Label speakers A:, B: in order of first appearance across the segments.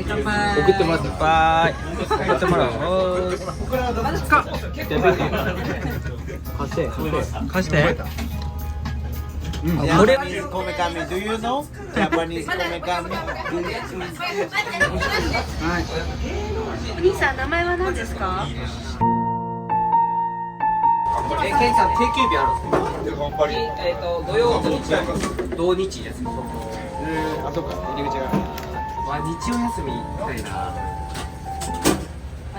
A: 乾杯。
B: 送ってもらって
C: 乾杯。送ってもらおう。貸して。これ。
B: こめかみ Do you know? Japanese こめかみ。
A: お兄さん、名前は何ですか？
C: ケンさん定休日あるんですか？土曜日土日です。
B: あ、そっか、入り口が。
C: わ、日曜休みみたいな。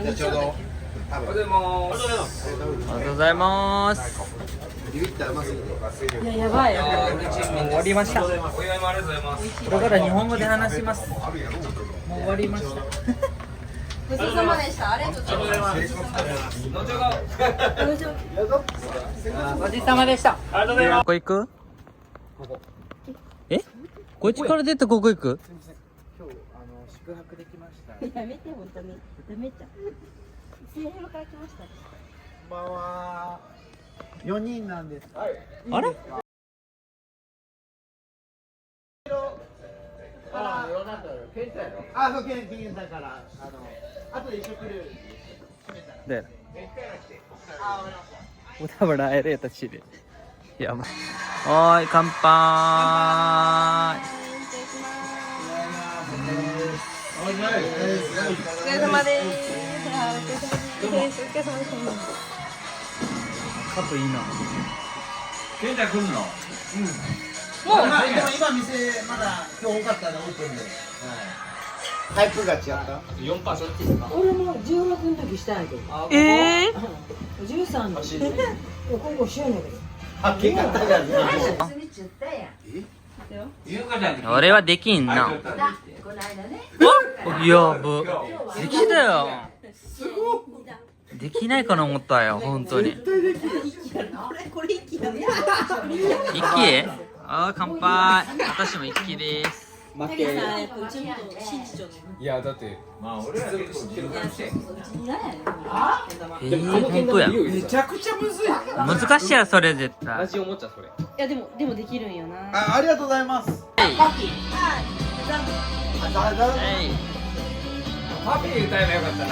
B: じゃあちょうど。
C: おはようございます。おはようございます。
B: ビビったらうますぎて。
A: いや、やばいよ。
C: 終わりました。お祝いもありがとうございます。これから日本語で話します。もう終わりました。
A: ごちそうさまでした。ありがとうございます。
C: ごちそうさまでした。ありがとうございます。ここ行く？え？こっちから出てここ行く？
B: 今日宿泊できました。
A: やめて本当に。ダメじゃん。セールから来ました。
B: こんばんは。4人なんです。
C: あれ？
B: あ、そう、ケンだから、後で一緒来る。
C: で。udah berakhir ya tadi deh. Ya, oi, kanpai.
A: お疲れ様です。お疲れ様です。
C: カップいいな。ケンちゃん来るの？
B: もう、でも今店まだ今日多かったらオープンで。タイプが違った。
C: 4%そっちですか？
D: 俺も16の時したんやけど。13の。今後しようねんけど。
B: あ、結果だからね。
C: 俺はできんな。やば。できたよ。できないかな思ったよ、本当に。
A: これ一気だね。
C: 一気？あー、乾杯。私も一気です。
A: 負け。ちょっと信じちゃう。
E: いやだってまあ俺ら結構知ってるかもしれん。
C: 本当やん。
E: めちゃくちゃむずい。
C: 難しいやそれ絶対。
E: 同じおもちゃそれ。
A: いやでもできるんよな。
B: ありがとうございます。
C: はい。
E: ハッピー歌えばよかった。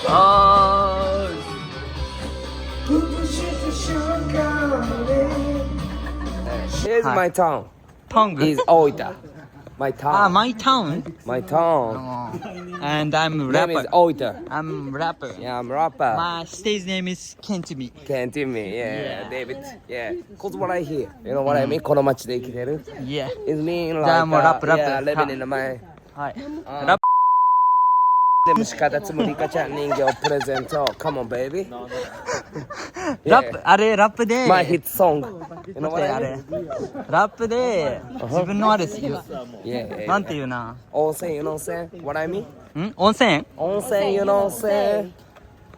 C: あー。
F: Here's my town.
C: Tongue.
F: Is Oita. My
C: Ah,
F: town.
C: my town.
F: My town.
C: And I'm
F: Name
C: rapper.
F: is Oita.
C: I'm rapper.
F: Yeah, I'm rapper.
C: My stage name is Kentimi.
F: Can't tell me.
C: Yeah.
F: Yeah, David. Yeah. Cause what I hear. You know what I mean? この街で生きてる。
C: Yeah.
F: It mean
C: じゃあ
F: like
C: もうラップラップ。
F: yeah, living in the mind.
C: はい。ラップ。
F: でも鹿田つむりかちゃん人形プレゼント。Come on, baby.
C: ラップあれラップで。
F: My hit song. You know
C: 待っ
F: what
C: て
F: I
C: あ
F: mean?
C: れ。ラップで自分のあれ言う。
F: Yeah.
C: なんて言うな。
F: 温泉 you know what I'm saying? What I mean?
C: 温泉？
F: 温泉 you know what I'm saying?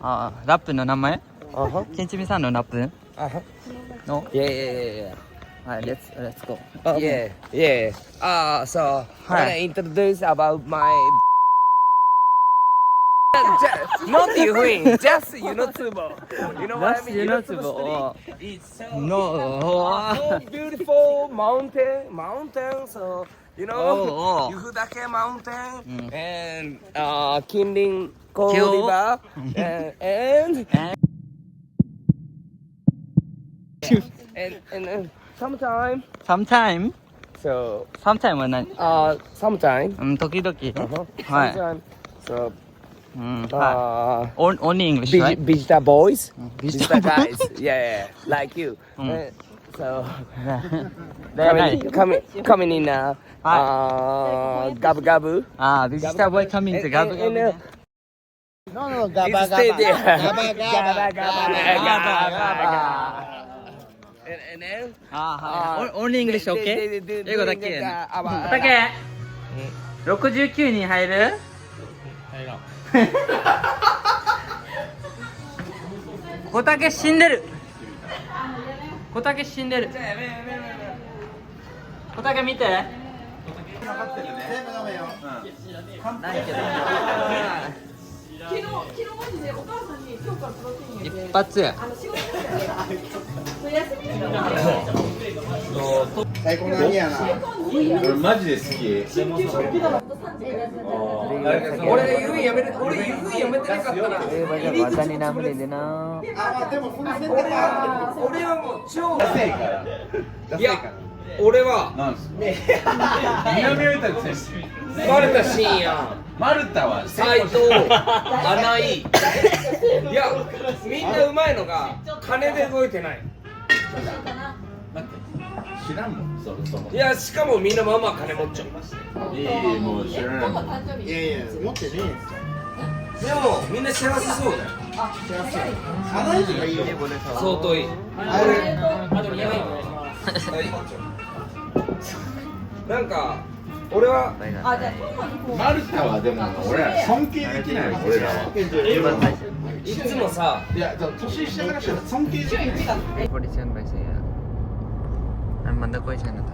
C: あーラップの名前？
F: Uh-huh.
C: ケンチミさんのラップ
F: Uh-huh.
C: の。
F: Yeah, yeah,
C: はい、let's go.
F: yeah, yeah. Yeah. So I wanna introduce about my not you win, just you know Tsubo. You know what I mean? You know Tsubo Street? It's so
C: No.
F: beautiful mountain. So you know,
C: Oh.
F: Yufudake Mountain and Kinrin River and and sometime.
C: Sometime?
F: So
C: Sometime は何？
F: sometime.
C: 時々。
F: はい
C: はい
F: Sometime. So
C: はい。Only English, right?
F: visitor boys,
C: Visitor
F: guys, yeah, like you. So coming in gabu gabu.
C: ああ、ビジターボーイカミングガブガブね。
B: No, gaba
F: Stay there.
B: gaba.
F: And then
C: ああ、はい。Only English, OK? 英語だけ。おた
F: け
C: け69人入る？
E: 入らん。
C: 小竹死んでる。小竹死んでる。小竹見て。
B: 全部飲めよ。
C: ないけど。
D: 昨日マジでお母さんに今日からプロテイン
C: 一発や。
D: 仕事休み
B: 最高の味やな。
E: 俺マジで好き。
F: 俺湯布院やめてなかったら
C: गर्दा नि नाम लिँदैन
B: あ、でもその選択は
F: 俺はもう超
B: ダセいから。ダセいから。
F: 俺は
E: なんすか南浦選手。
F: マルタ深夜
E: マルタは
F: 斎藤穴井いやみんなうまいのが金で動いてない
E: 待って知らんもんそも
F: いやしかもみんなまあまあ金持っちゃう
E: いいもう知らないもん
B: いやいや、持ってねえ。
F: でもみんな幸せそうだよ
B: 花井がいいよ。
F: 相当いい
B: あれ。
F: なんか俺は
E: マルタはでも俺ら尊敬できないよ俺らはい
F: つもさ
B: いや、年下からしたら尊敬できない。
C: 47 भइसक्यो हामीभन्दा कोही छैन त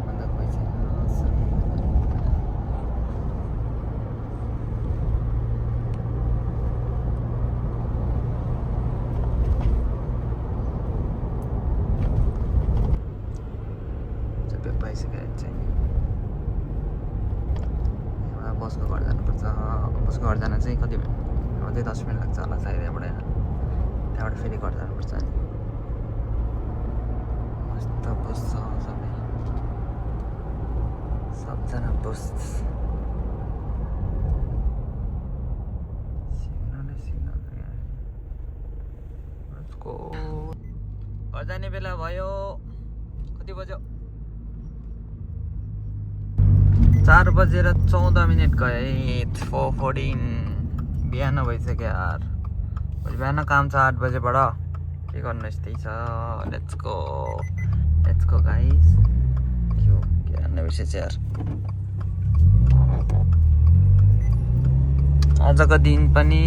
C: हामीभन्दा कोही छैन सबै पाइसक्यो चाहिँ एउटा बसको घर जानुपर्छ बसको घर जान चाहिँ कति अझै 10 मिनट लाग्छ होला सायद त्यहाँबाट फेरि घर जानुपर्छ नि मस्त बस छ सबै सबजना बस घर जाने बेला भयो कति बज्यो 4 बजेर 14 मिनट गए 4:14 बिहान भइसक्यो यार भोलि बिहान काम छ 8 बजेबाट के गर्नु यस्तै छ लेट्स गो गाइस के गर्ने विशेष यार आजको दिन पनि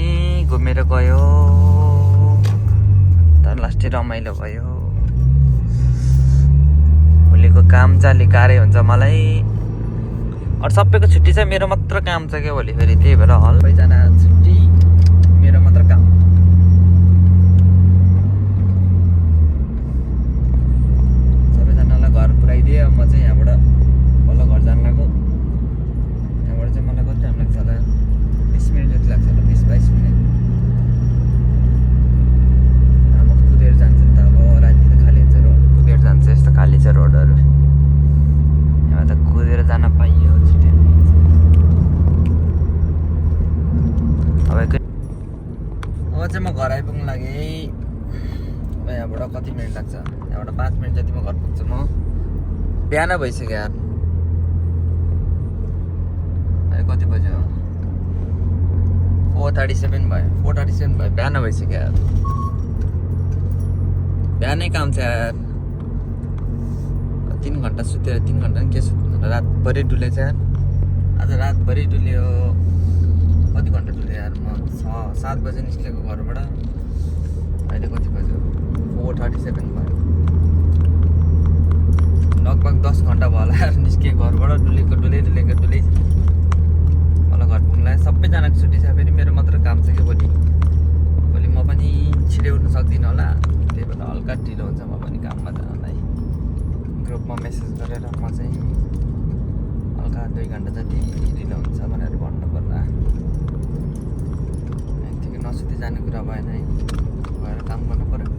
C: घुमेर गयो तर लास्टै रमाइलो भयो भोलिको काम चाहिँ अलिक गाह्रै हुन्छ मलाई अरू सबैको छुट्टी छ मेरो मात्र काम छ क्या भोलि फेरि त्यही भएर हल सबैजना छुट्टी मेरो मात्र काम सबैजनालाई घर पुऱ्याइदिएँ म चाहिँ यहाँबाट बल्ल घर जान लाग्यो त्यहाँबाट चाहिँ मलाई कति टाइम लाग्छ होला 20 मिनट जति लाग्छ होला 20-22 मिनट अब कुदेर जान्छ नि त अब राति त खाली हुन्छ रोड कुदेर जान्छ यस्तो खाली छ रोडहरू यहाँ त कुदेर जान पाइयो छिटै अब चाहिँ म घर आइपुग्नु लागेँ अब यहाँबाट कति मिनट लाग्छ यहाँबाट 5 मिनट जति म घर पुग्छु म बिहान भइसक्यो यार अहिले कति बज्यो 4:37 भयो 4:37 भयो बिहान भइसक्यो यार बिहानै काम छ यार 3 घन्टा सुतेर 3 घन्टा के सुत्नु रातभरि डुलेछ यार आज रातभरि डुल्यो कति घन्टा डुल्यो यार म 7 बजे निस्केको घरबाट अहिले कति बज्यो 4:37 भयो लगभग 10 घन्टा भयो होला यार निस्केको घरबाट डुलेको मलाई घर पुग्नुलाई सबैजनाको छुट्टी छ फेरि मेरो मात्र काम छ कि भोलि म पनि छिटै उठ्नु सक्दिनँ होला त्यही भएर हल्का ढिलो हुन्छ म पनि काममा जानलाई ग्रुपमा मेसेज गरेर म चाहिँ हल्का 2 घन्टा जति ढिलो हुन्छ भनेर भन्नु पर्ला यतिकै नसुति जाने कुरा भएन है गएर काम गर्नु पर्यो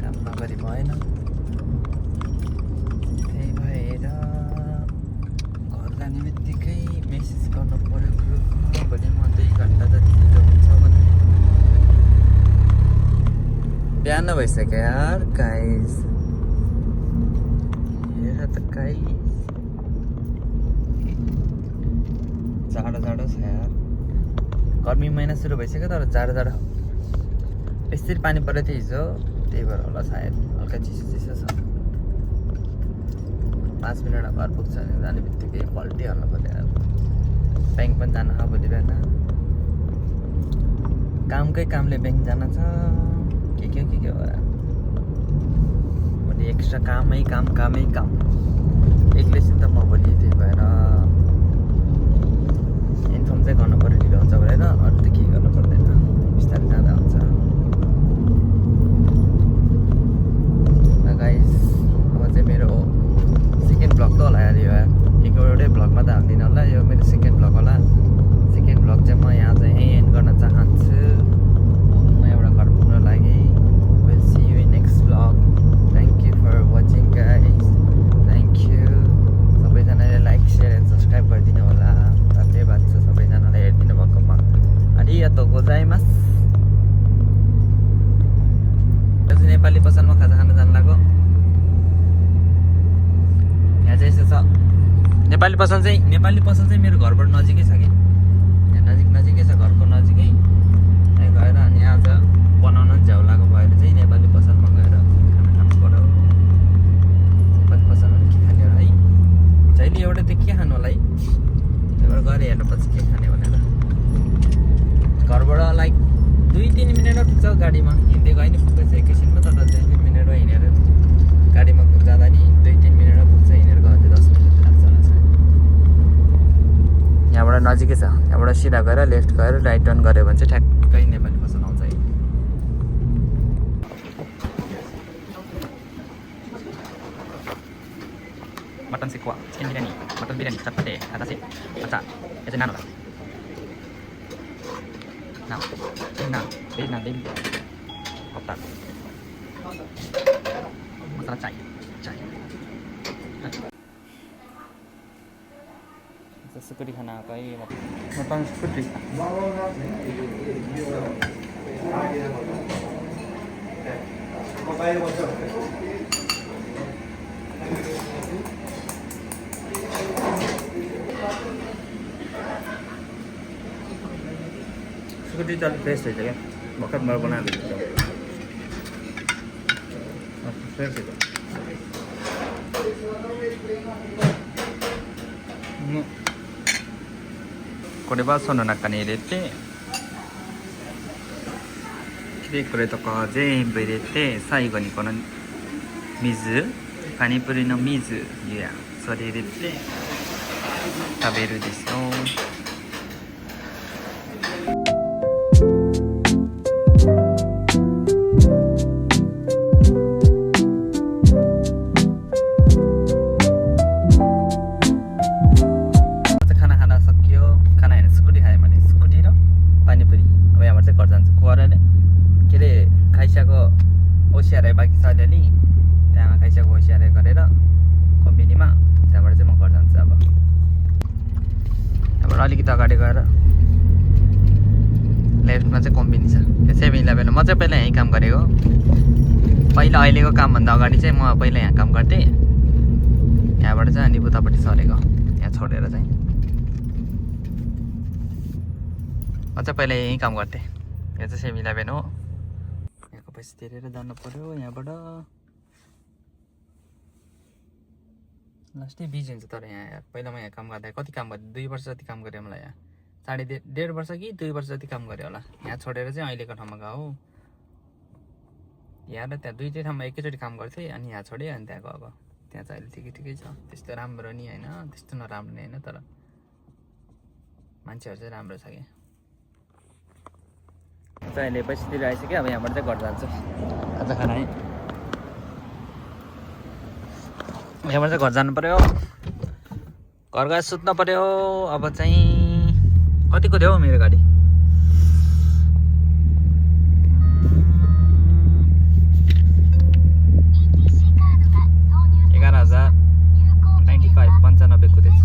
C: काम नगरी भएन त्यही भएर घर जाने बित्तिकै मेसेज गर्नु पर्यो ग्रुपमा भने म 2 घन्टा जति ढिलो हुन्छ भने बिहान भइसक्यो यार गाइस हेर त गाइस जाडो छ यार गर्मी महिना सुरु भइसक्यो तर जाडो यसरी पानी परेको थियो हिजो त्यही भएर होला सायद हल्का चिसो छ 5 मिनटमा घर पुग्छ भने जाने बित्तिकै पल्टिहाल्नु पर्यो यार ब्याङ्क पनि जान छ भोलि बिहान कामकै कामले ब्याङ्क जान छ के हो भोलि एक्स्ट्रा कामै काम एक्लैसित म भोलि त्यही भएर इन्फर्म चाहिँ गर्नु पर्यो ढिलो हुन्छ भनेर अरू त केही गर्नु पर्दैन बिस्तारै जाँदा हुन्छ गाइस नेपाली पसल चाहिँ मेरो घरबाट नजिकै छ क्या, यहाँ नजिकै छ, घरको नजिकै। त्यहाँ गएर अनि आज बनाउन झ्याउ लागेको भएर चाहिँ नेपाली पसलमा गएर खाना खानु पर्यो। नेपाली पसलमा पनि के खाने होला है, जहिले एउटा त्यो के खानु होला है, त्यहाँबाट गएर हेर्नुपर्छ के खाने भनेर। घरबाट लाइक 2-3 मिनटमा पुग्छ गाडीमा, हिँडेको होइन पुग्दैछ एकैछिनमा, तर 2-3 मिनटमा हिँडेर गाडीमा जाँदा नि 2-3 मिनटमा पुग्छ, हिँडेर गयो भने 10 मिनट लाग्छ होला सायद। यहाँबाट नजिकै छ, यहाँबाट सिधा गएर लेफ्ट गएर राइट टर्न गऱ्यो भने चाहिँ ठ्याक्कै नेपाली पसल आउँछ है। मटन सिक्वा, चिकन बिरयानी, मटन बिरयानी, चटपटे, बतासे, अच्छा, यो चाहिँ नान होला। नान, डेली हप्ता। मसला चाय। सुकुटी खाना कहीँ मटन सुकुटी। सुकुटी त अलिक फ्रेस रहेछ क्या, भर्खर मैले बनाएको थिएँ। फ्रेस रहेछ।これはその中に入れて、でこれとか全部入れて、最後にこの水、パニプリの水やそれ入れて食べるですよ。होसियारै बाँकी छ अलिअलि, त्यहाँ खाइसकेको होसियारै गरेर कम्पनीमा, त्यहाँबाट चाहिँ म घर जान्छु। अब त्यहाँबाट अलिकति अगाडि गएर लेफ्टमा चाहिँ कम्पनी छ, त्यो 7-11 म चाहिँ पहिला यहीँ काम गरेको। पहिला अहिलेको कामभन्दा अगाडि चाहिँ म पहिला यहाँ काम गर्थेँ, यहाँबाट चाहिँ अनि उतापट्टि सरेको, यहाँ छोडेर चाहिँ म चाहिँ पहिला यहीँ काम गर्थेँ। यो चाहिँ 7-11 हो, पैसा तिरेर जानु पर्यो यहाँबाट। लास्टै बिजी हुन्छ तर यहाँ पहिला म यहाँ काम गर्दा कति काम गरेँ, 2 वर्ष जति काम गरेँ मलाई यहाँ, 1.5 वर्ष कि 2 वर्ष जति काम गरेँ होला। यहाँ छोडेर चाहिँ अहिलेको ठाउँमा गएको, यहाँ र त्यहाँ दुईटै ठाउँमा एकैचोटि काम गर्थेँ, अनि यहाँ छोडेँ अनि त्यहाँ गएको। त्यहाँ चाहिँ अहिले ठिकै छ, त्यस्तो राम्रो नि होइन, त्यस्तो नराम्रो नि होइन, तर मान्छेहरू चाहिँ राम्रो छ क्या। अहिले पैसातिर आइसक्यो, अब यहाँबाट चाहिँ घर जान्छु आज खाना है। यहाँबाट चाहिँ घर जानु पर्यो, घर गएर सुत्नु पर्यो। अब चाहिँ कतिको थियो हौ मेरो गाडी, 11,095 95 कुदेछ।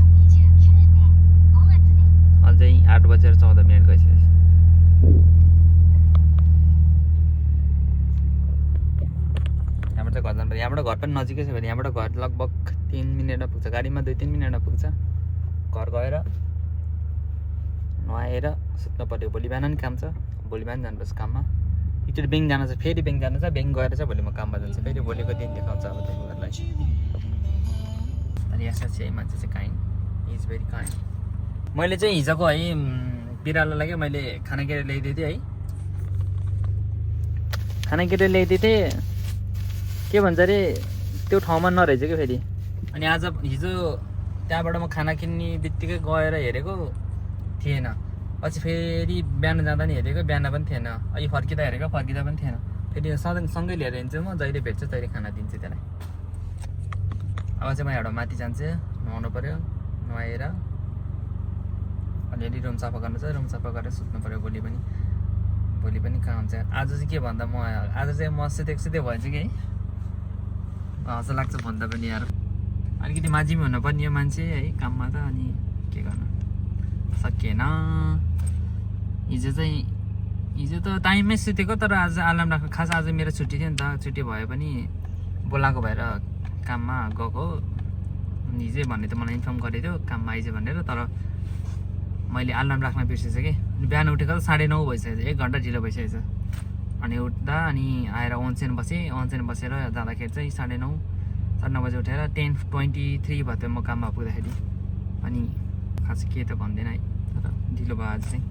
C: अझै 8:14 गइसकेछ। घर जानु पर्यो, यहाँबाट घर पनि नजिकै छ भने यहाँबाट घर लगभग 3 मिनटमा पुग्छ, गाडीमा 2-3 मिनटमा पुग्छ। घर गएर नुहाएर सुत्नु पर्यो, भोलि बिहान नि काम छ, भोलि बिहान जानुपर्छ काममा। एकचोटि ब्याङ्क जानु छ, फेरि ब्याङ्क जानु छ, ब्याङ्क गएर चाहिँ भोलि म काममा जान्छु, फेरि भोलिको दिन देखाउँछ अब तपाईँहरूलाई। अनि यस्तो चाहिँ मान्छे चाहिँ काइन्ड, इज भेरी काइन्ड। मैले चाहिँ हिजोको है बिरालोलाई क्या मैले खानाकेरा ल्याइदिएको थिएँ है, खानाकेरा ल्याइदिएको थिएँ, के भन्छ अरे त्यो ठाउँमा नरहेछ क्या फेरि। अनि आज हिजो त्यहाँबाट म खाना किन्ने बित्तिकै गएर हेरेको थिएन, पछि फेरि बिहान जाँदा नि हेरेको, बिहान पनि थिएन, अहिले फर्किँदा हेरेको, फर्किँदा पनि थिएन। फेरि सँगै लिएर हिँड्छु म, जहिले भेट्छु तहिले खाना दिन्छु त्यसलाई। अब चाहिँ म एउटा माथि जान्छु, नुहाउनु पऱ्यो, नुहाएर अलिअलि रुम सफा गर्नु छ, रुम सफा गरेर सुत्नु पऱ्यो। भोलि पनि काम छ। आज चाहिँ के भन्दा म आज चाहिँ म सुतेको भएछु कि हँस लाग्छ भन्दा पनि यार, अलिकति माझी पनि हुनुपर्ने हो मान्छे है काममा त, अनि के गर्नु सकिएन। हिजो त टाइममै सुतेको, तर आज अलार्म राख्नु, खास आज मेरो छुट्टी थियो नि त, छुट्टी भए पनि बोलाएको भएर काममा गएको, हिजै भन्ने त मलाई इन्फर्म गरेको थियो काममा आइज भनेर, तर मैले अलार्म राख्न बिर्सेछु कि। बिहान उठेको त 9:30 भइसकेको छ, 1 घन्टा ढिलो भइसकेको छ। अनि उठ्दा अनि आएर ओनसेन बसेँ, ओनसेन बसेर जाँदाखेरि चाहिँ 9:30 बजे उठेर 10:23 भयो त म काममा पुग्दाखेरि। अनि खास के त भन्दैन है, तर ढिलो भयो आज चाहिँ।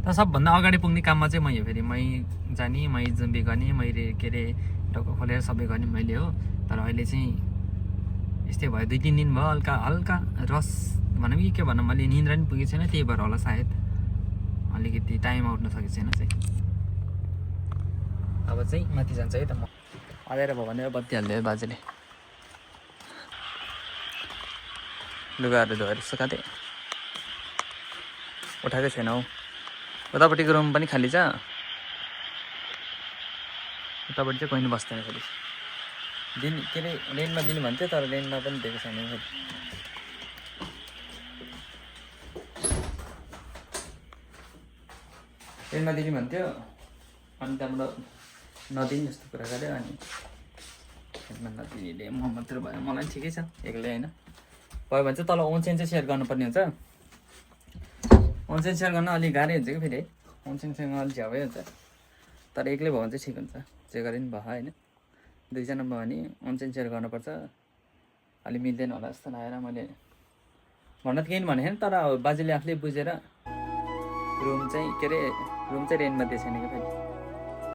C: तर सबभन्दा अगाडि पुग्ने काममा चाहिँ मै हो, फेरि मै जाने, मै जुम्बी गर्ने, मैले के अरे टाउको खोलेर सबै गर्ने मैले हो। तर अहिले चाहिँ यस्तै भयो, 2-3 दिन भयो, हल्का हल्का रस भनौँ कि के भनौँ, मैले निन्द्रा पनि पुगेको छैन, त्यही भएर होला सायद अलिकति टाइममा उठ्न सकेको छैन चाहिँ। अब चाहिँ माथि जान्छ है त म, अँध्यारो भयो भनेर बत्ती हालिदियो बाजेले। लुगाहरू धोएर सुकाएको उठाएकै छैन हौ। उतापट्टिको रुम पनि खाली छ, उतापट्टि चाहिँ कोही पनि बस्दैन फेरि। दिन के अरे रेन्टमा दिनु भन्थ्यो, तर रेन्टमा पनि दिएको छैन फेरि। रेन्टमा दिनु भन्थ्यो, अनि त्यहाँबाट नदिने जस्तो कुरा गऱ्यो। अनि रेन्टमा नदिने म मात्र भयो, मलाई ठिकै छ एक्लै होइन। भयो भने चाहिँ तल ओनसेन चाहिँ सेयर गर्नुपर्ने हुन्छ। ओनसेन सेयर गर्न अलिक गाह्रै हुन्छ कि फेरि है, ओनसेनसँग अलिक झ्याउ हुन्छ। तर एक्लै भयो भने चाहिँ ठिक हुन्छ, जे गरे पनि भयो होइन। 2 जना भयो भने ओनसेन सेयर गर्नुपर्छ, अलिक मिल्दैन होला जस्तो लागेर मैले भन्न त केही भनेको छैन। तर अब बाजेले आफूले बुझेर रुम चाहिँ के अरे रुम चाहिँ रेन्टमा दिएको छैन कि फेरि।